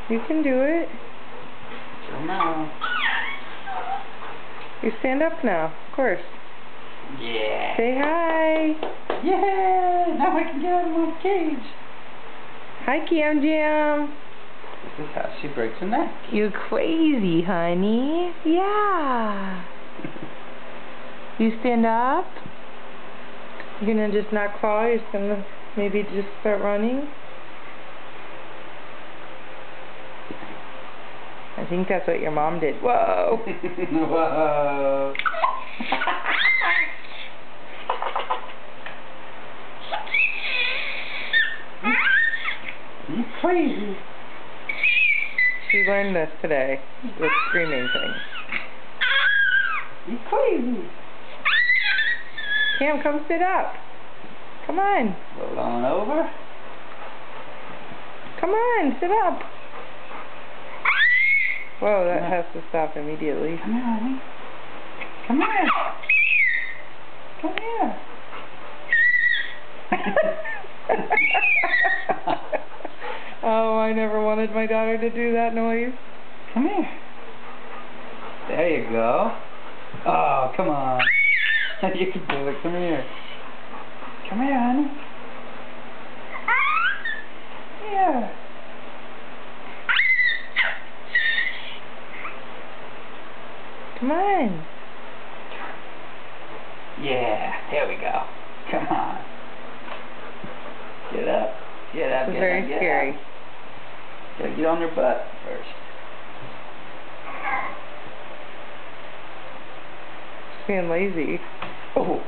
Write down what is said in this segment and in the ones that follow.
You can do it. Come on. You stand up now, of course. Yeah. Say hi. Yeah. Now I can get out of my cage. Hi, Kiam Jam. This is how she breaks her neck. You crazy, honey. Yeah. You stand up. You're gonna just not crawl. You're just gonna maybe just start running. I think that's what your mom did. Whoa. Whoa. You crazy. She learned this today, the screaming thing. You crazy. Cam, come sit up. Come on. Roll on over. Come on, sit up. Whoa, that has to stop immediately. Come here, honey. Come here. Come here. Oh, I never wanted my daughter to do that noise. Come here. There you go. Oh, come on. You can do it. Come here. Come here, honey. Here. Come on. Yeah, there we go. Come on. Get up. Get up. It's Get very up, get scary. Up. Gotta get on her butt first. She's being lazy. Oh.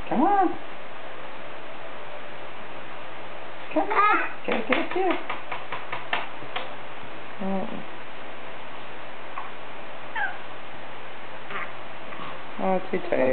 Come on. Come on. Get. Oh, too tired.